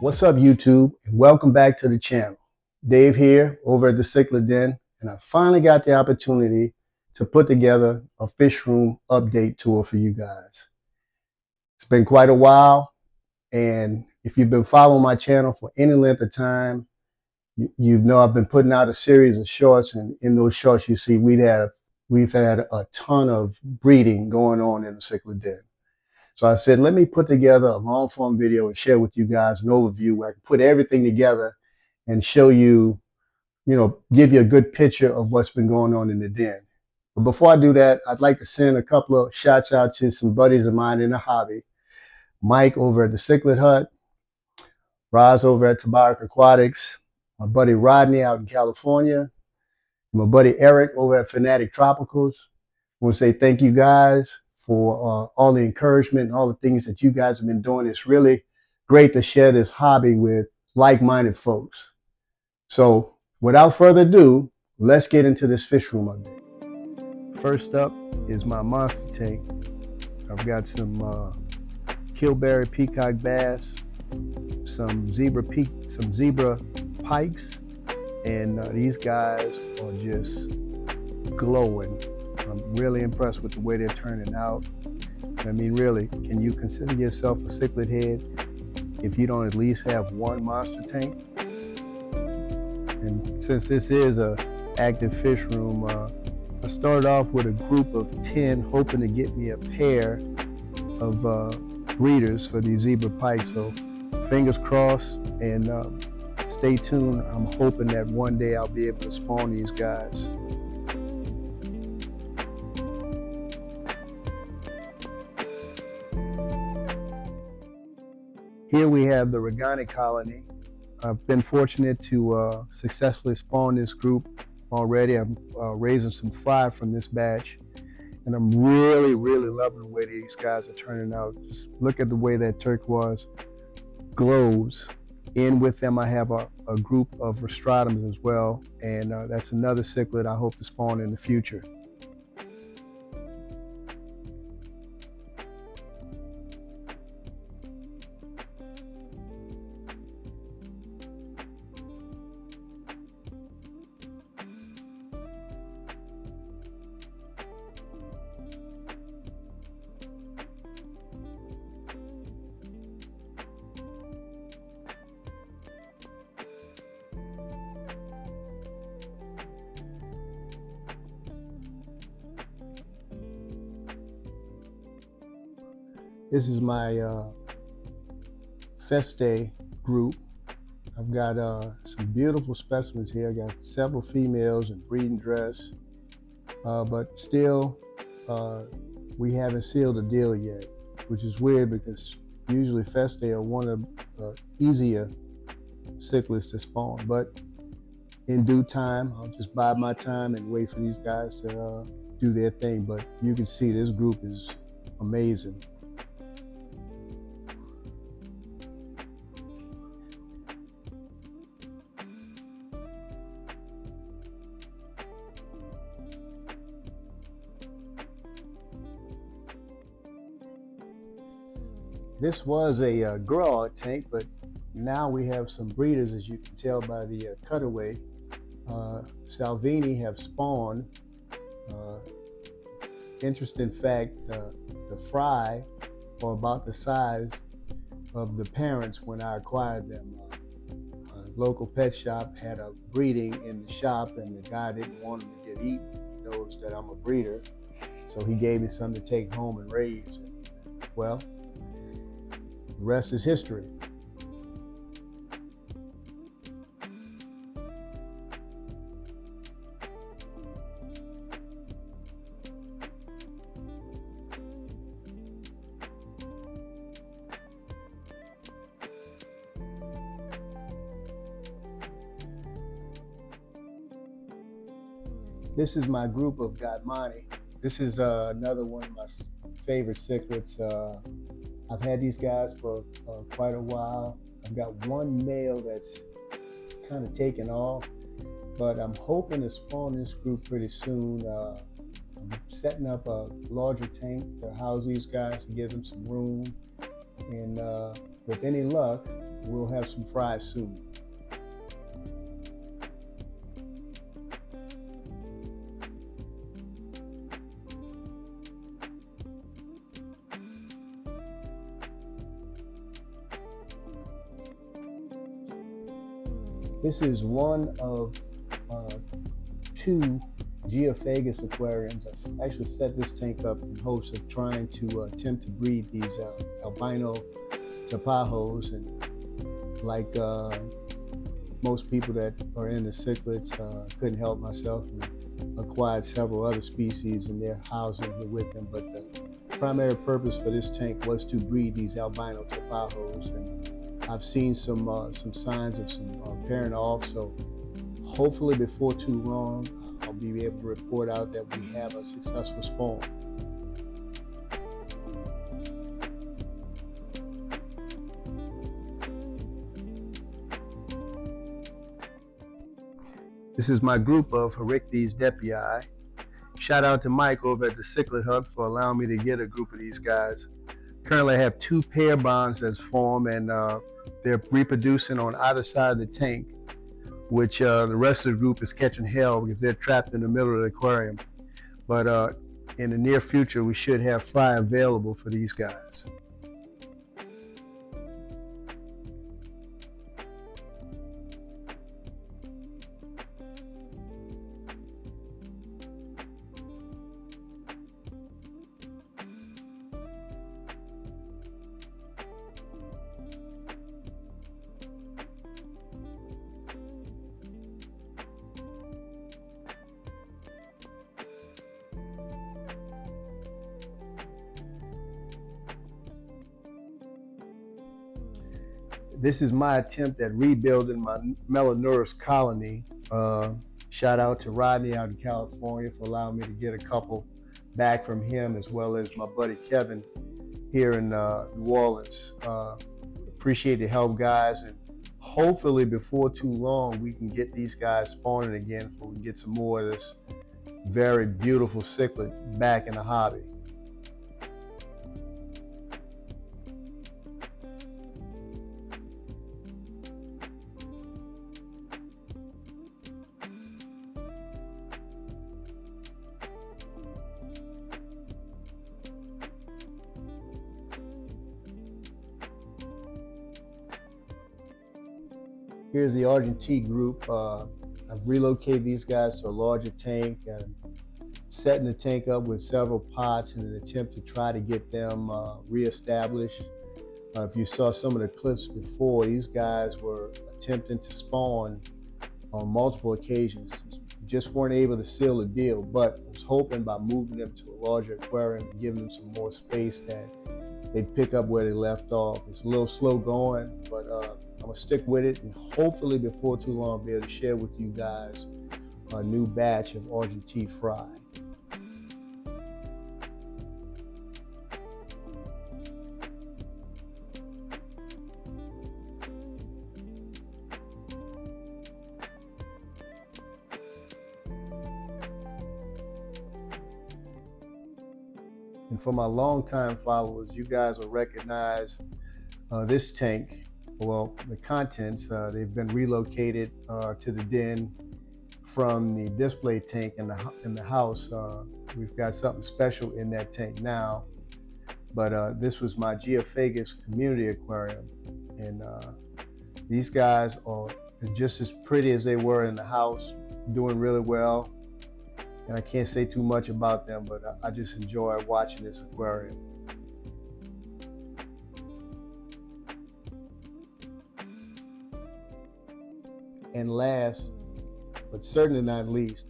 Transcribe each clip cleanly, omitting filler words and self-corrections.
What's up, YouTube? And welcome back to the channel. Dave here over at the Cichlid Den, and I finally got the opportunity to put together a fish room update tour for you guys. It's been quite a while, and if you've been following my channel for any length of time, you know I've been putting out a series of shorts, and in those shorts you see we've had a ton of breeding going on in the Cichlid Den. So I said, let me put together a long form video and share with you guys an overview where I can put everything together and show you, give you a good picture of what's been going on in the den. But before I do that, I'd like to send a couple of shots out to some buddies of mine in the hobby. Mike over at the Cichlid Hut, Roz over at Tabaric Aquatics, my buddy Rodney out in California, my buddy Eric over at Fanatic Tropicals. I want to say thank you guys for all the encouragement and all the things that you guys have been doing. It's really great to share this hobby with like-minded folks. So without further ado, let's get into this fish room update. First up is my monster tank. I've got some Kilberry peacock bass, some zebra pikes, and these guys are just glowing. I'm really impressed with the way they're turning out. I mean, really, can you consider yourself a cichlid head if you don't at least have one monster tank? And since this is an active fish room, I started off with a group of 10, hoping to get me a pair of breeders for these zebra pikes. So fingers crossed, and stay tuned. I'm hoping that one day I'll be able to spawn these guys. Here we have the Regani colony. I've been fortunate to successfully spawn this group already. I'm raising some fry from this batch, and I'm really loving the way these guys are turning out. Just look at the way that turquoise glows. In with them, I have a group of Rostratums as well, and that's another cichlid I hope to spawn in the future. This is my Festae group. I've got some beautiful specimens here. I got several females in breeding dress, but still we haven't sealed a deal yet, which is weird because usually Festae are one of the easier cichlids to spawn. But in due time, I'll just bide my time and wait for these guys to do their thing. But you can see this group is amazing. This was a grow-out tank, but now we have some breeders, as you can tell by the cutaway. Salvini have spawned. Interesting fact, the fry are about the size of the parents when I acquired them. A local pet shop had a breeding in the shop, and the guy didn't want them to get eaten. He knows that I'm a breeder, so he gave me some to take home and raise. And, well, the rest is history. This is my group of Godmani. This is another one of my favorite cichlids. I've had these guys for quite a while. I've got one male that's kind of taken off, but I'm hoping to spawn this group pretty soon. I'm setting up a larger tank to house these guys to give them some room, and with any luck, we'll have some fries soon. This is one of two Geophagus aquariums. I actually set this tank up in hopes of trying to attempt to breed these albino tapajos, and like most people that are into cichlids, couldn't help myself and acquired several other species, and they're housing here with them. But the primary purpose for this tank was to breed these albino tapajos, and I've seen some signs of some pairing off, so hopefully before too long I'll be able to report out that we have a successful spawn. This is my group of Hericthys Deppi. Shout out to Mike over at the Cichlid Hut for allowing me to get a group of these guys. Currently I have two pair bonds that's formed, and they're reproducing on either side of the tank, which the rest of the group is catching hell because they're trapped in the middle of the aquarium. But in the near future, we should have fry available for these guys. This is my attempt at rebuilding my Melanurus colony. Shout out to Rodney out in California for allowing me to get a couple back from him, as well as my buddy Kevin here in New Orleans. Appreciate the help, guys, and hopefully before too long we can get these guys spawning again so we can get some more of this very beautiful cichlid back in the hobby. Here's the Argentine group. I've relocated these guys to a larger tank and setting the tank up with several pots in an attempt to try to get them reestablished. If you saw some of the clips before, these guys were attempting to spawn on multiple occasions. Just weren't able to seal the deal, but I was hoping by moving them to a larger aquarium and giving them some more space that they'd pick up where they left off. It's a little slow going, but I'm gonna stick with it, and hopefully before too long I'll be able to share with you guys a new batch of Argentine fry. And for my longtime followers, you guys will recognize this tank. Well, the contents, they've been relocated to the den from the display tank in the house. We've got something special in that tank now, but this was my Geophagus community aquarium, and these guys are just as pretty as they were in the house, doing really well. And I can't say too much about them, but I just enjoy watching this aquarium. And last, but certainly not least,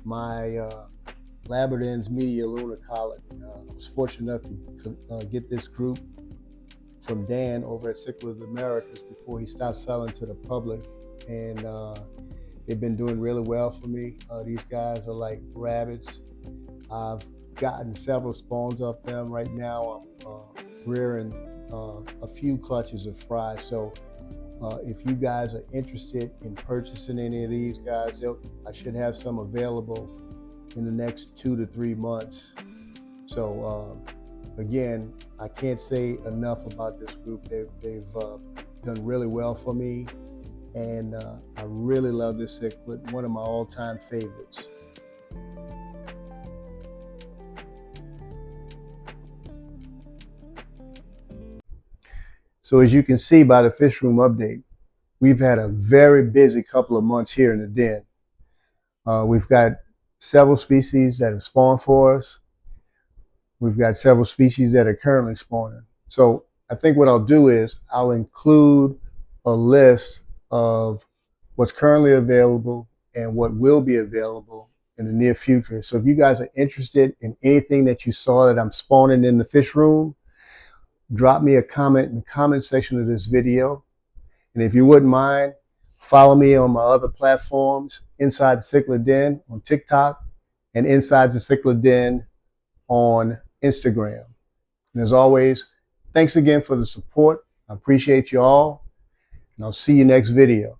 my Labridens Media Luna colony. I was fortunate enough to get this group from Dan over at Cichlid Americas before he stopped selling to the public, and they've been doing really well for me. These guys are like rabbits. I've gotten several spawns off them. Right now I'm rearing a few clutches of fry. So if you guys are interested in purchasing any of these guys, I should have some available in the next 2 to 3 months. So Again, I can't say enough about this group. They've done really well for me, and I really love this cichlid, one of my all-time favorites. So as you can see by the fish room update, we've had a very busy couple of months here in the den. We've got several species that have spawned for us. We've got several species that are currently spawning. So I think what I'll do is I'll include a list of what's currently available and what will be available in the near future. So if you guys are interested in anything that you saw that I'm spawning in the fish room, drop me a comment in the comment section of this video. And if you wouldn't mind, follow me on my other platforms, Inside the Cichlid Den on TikTok and Inside the Cichlid Den on Instagram. And as always, thanks again for the support. I appreciate you all, and I'll see you next video.